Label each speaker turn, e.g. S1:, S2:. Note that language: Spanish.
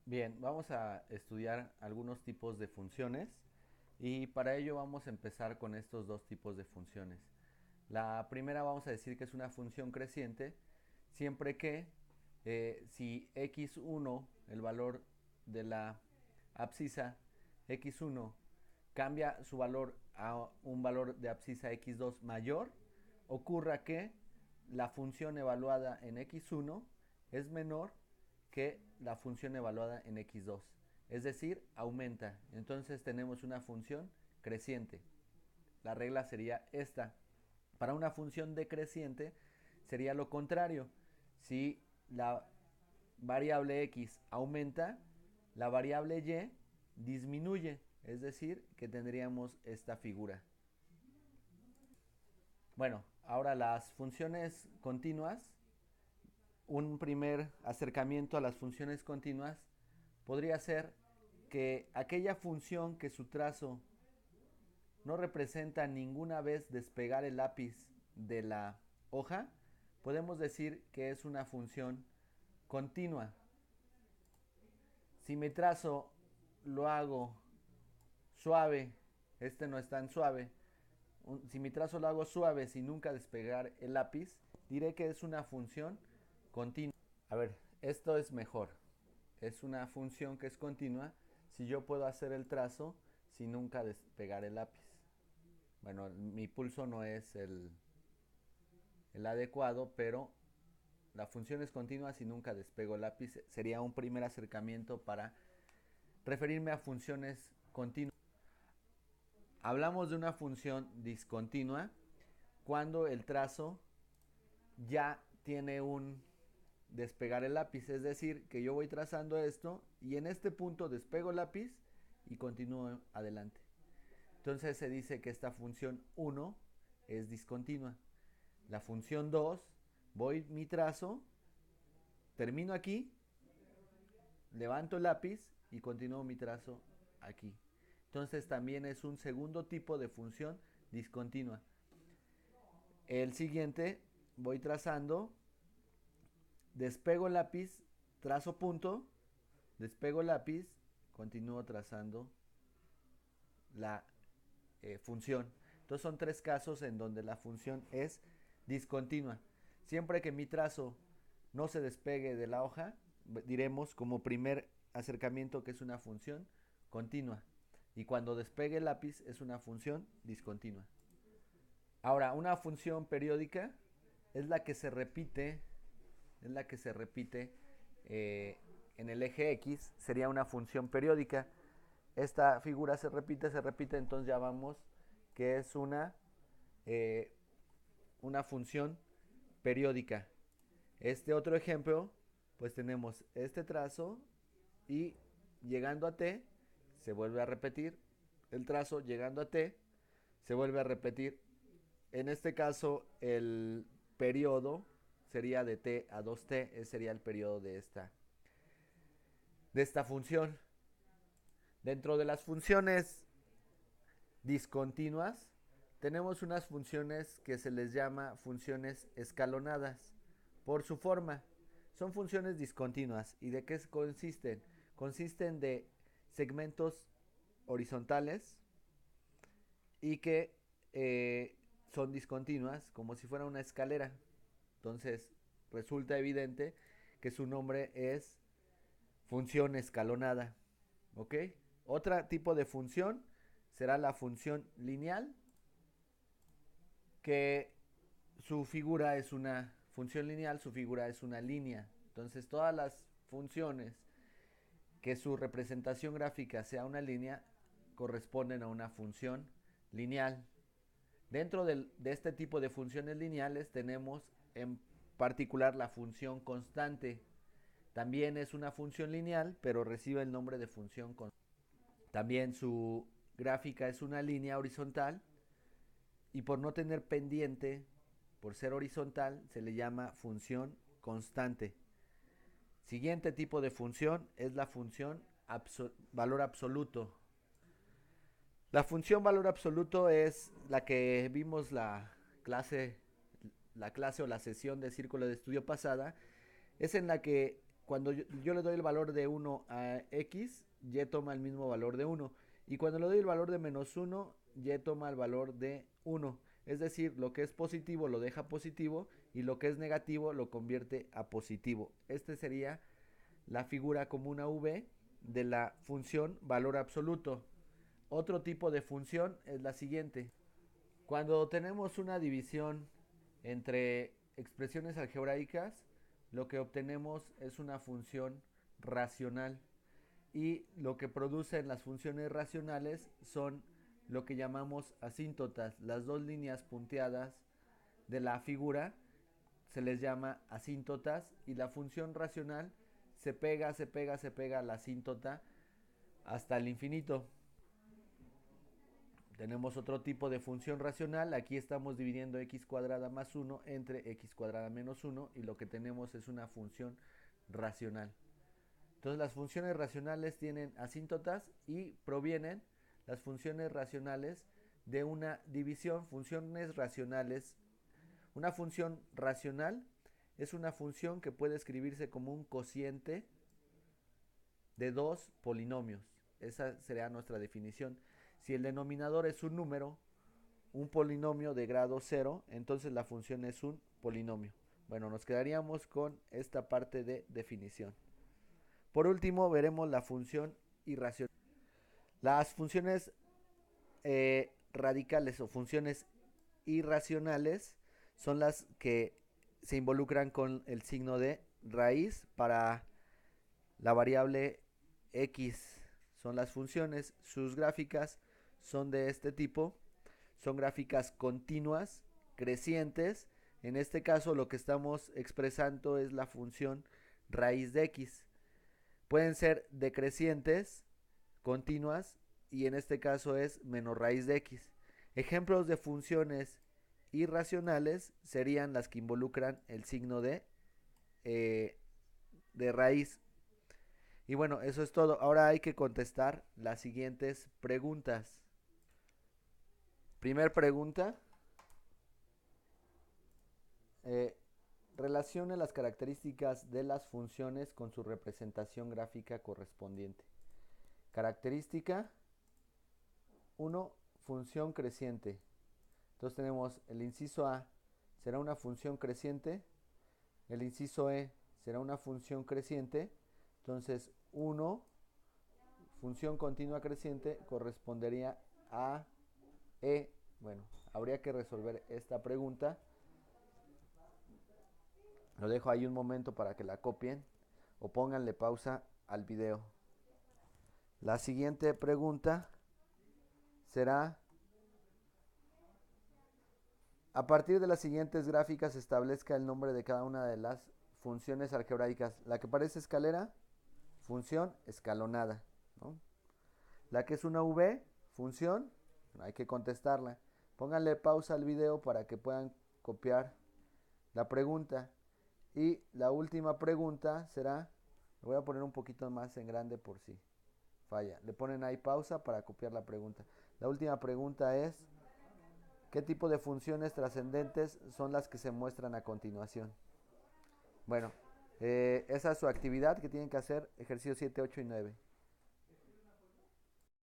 S1: Bien, vamos a estudiar algunos tipos de funciones y para ello vamos a empezar con estos dos tipos de funciones. La primera vamos a decir que es una función creciente siempre que si x1, el valor de la abscisa x1, cambia su valor a un valor de abscisa x2 mayor, ocurra que la función evaluada en x1 es menor que la función evaluada en x2. Es decir, aumenta. Entonces tenemos una función creciente. La regla sería esta. Para una función decreciente sería lo contrario. Si la variable x aumenta, la variable y disminuye. Es decir, que tendríamos esta figura. Bueno, ahora las funciones continuas. Un primer acercamiento a las funciones continuas podría ser que aquella función que su trazo no representa ninguna vez despegar el lápiz de la hoja, podemos decir que es una función continua. Si mi trazo lo hago suave, este no es tan suave, si mi trazo lo hago suave sin nunca despegar el lápiz, diré que es una función continua. A ver, esto es mejor. Es una función que es continua si yo puedo hacer el trazo sin nunca despegar el lápiz. Bueno, mi pulso no es el adecuado, pero la función es continua si nunca despego el lápiz. Sería un primer acercamiento para referirme a funciones continuas. Hablamos de una función discontinua cuando el trazo ya tiene un despegar el lápiz, es decir, que yo voy trazando esto y en este punto despego el lápiz y continúo adelante. Entonces se dice que esta función 1 es discontinua. La función 2, voy mi trazo, termino aquí, levanto el lápiz y continúo mi trazo aquí. Entonces también es un segundo tipo de función discontinua. El siguiente, voy trazando, despego el lápiz, trazo punto, despego el lápiz, continúo trazando la función. Entonces son tres casos en donde la función es discontinua. Siempre que mi trazo no se despegue de la hoja, diremos como primer acercamiento que es una función continua. Y cuando despegue el lápiz es una función discontinua. Ahora, una función periódica es la que se repite, es la que se repite en el eje X, sería una función periódica. Esta figura se repite, entonces ya vamos que es eh, una función periódica. Este otro ejemplo, pues tenemos este trazo y llegando a T se vuelve a repetir el trazo, llegando a T se vuelve a repetir. En este caso el periodo sería de T a 2T, ese sería el periodo de esta función. Dentro de las funciones discontinuas, tenemos unas funciones que se les llama funciones escalonadas por su forma. Son funciones discontinuas. ¿Y de qué consisten? Consisten de segmentos horizontales y que son discontinuas, como si fuera una escalera. Entonces, resulta evidente que su nombre es función escalonada. ¿Ok? Otro tipo de función será la función lineal, que su figura es una función lineal, su figura es una línea. Entonces todas las funciones que su representación gráfica sea una línea corresponden a una función lineal. Dentro de este tipo de funciones lineales tenemos en particular la función constante. También es una función lineal, pero recibe el nombre de función constante. También su gráfica es una línea horizontal y por no tener pendiente, por ser horizontal, se le llama función constante. Siguiente tipo de función es la función valor absoluto. La función valor absoluto es la que vimos la clase o la sesión de círculo de estudio pasada. Es en la que cuando yo le doy el valor de 1 a x, y toma el mismo valor de 1. Y cuando le doy el valor de menos 1, y toma el valor de 1. Es decir, lo que es positivo lo deja positivo y lo que es negativo lo convierte a positivo. Este sería la figura como una v de la función valor absoluto. Otro tipo de función es la siguiente. Cuando tenemos una división entre expresiones algebraicas, lo que obtenemos es una función racional. Y lo que producen las funciones racionales son lo que llamamos asíntotas. Las dos líneas punteadas de la figura se les llama asíntotas y la función racional se pega a la asíntota hasta el infinito. Tenemos otro tipo de función racional. Aquí estamos dividiendo x cuadrada más 1 entre x cuadrada menos 1 y lo que tenemos es una función racional. Entonces las funciones racionales tienen asíntotas y provienen las funciones racionales de una división. Funciones racionales. Una función racional es una función que puede escribirse como un cociente de dos polinomios. Esa sería nuestra definición. Si el denominador es un número, un polinomio de grado 0, entonces la función es un polinomio. Bueno, nos quedaríamos con esta parte de definición. Por último, veremos la función irracional. Las funciones radicales o funciones irracionales son las que se involucran con el signo de raíz para la variable x. Son las funciones, sus gráficas son de este tipo, son gráficas continuas, crecientes. En este caso lo que estamos expresando es la función raíz de x. Pueden ser decrecientes, continuas, y en este caso es menos raíz de x. Ejemplos de funciones irracionales serían las que involucran el signo de raíz. Y bueno, eso es todo. Ahora hay que contestar las siguientes preguntas. Primer pregunta. Relacione las características de las funciones con su representación gráfica correspondiente. Característica 1, función creciente. Entonces tenemos el inciso A será una función creciente, el inciso E será una función creciente. Entonces 1, función continua creciente, correspondería a E. Bueno, habría que resolver esta pregunta. Lo dejo ahí un momento para que la copien o pónganle pausa al video. La siguiente pregunta será: a partir de las siguientes gráficas establezca el nombre de cada una de las funciones algebraicas. La que parece escalera, función escalonada, ¿no? La que es una V, función, hay que contestarla. Pónganle pausa al video para que puedan copiar la pregunta. Y la última pregunta será, lo voy a poner un poquito más en grande por si falla. Le ponen ahí pausa para copiar la pregunta. La última pregunta es: ¿qué tipo de funciones trascendentes son las que se muestran a continuación? Bueno, esa es su actividad que tienen que hacer, ejercicio 7, 8 y 9.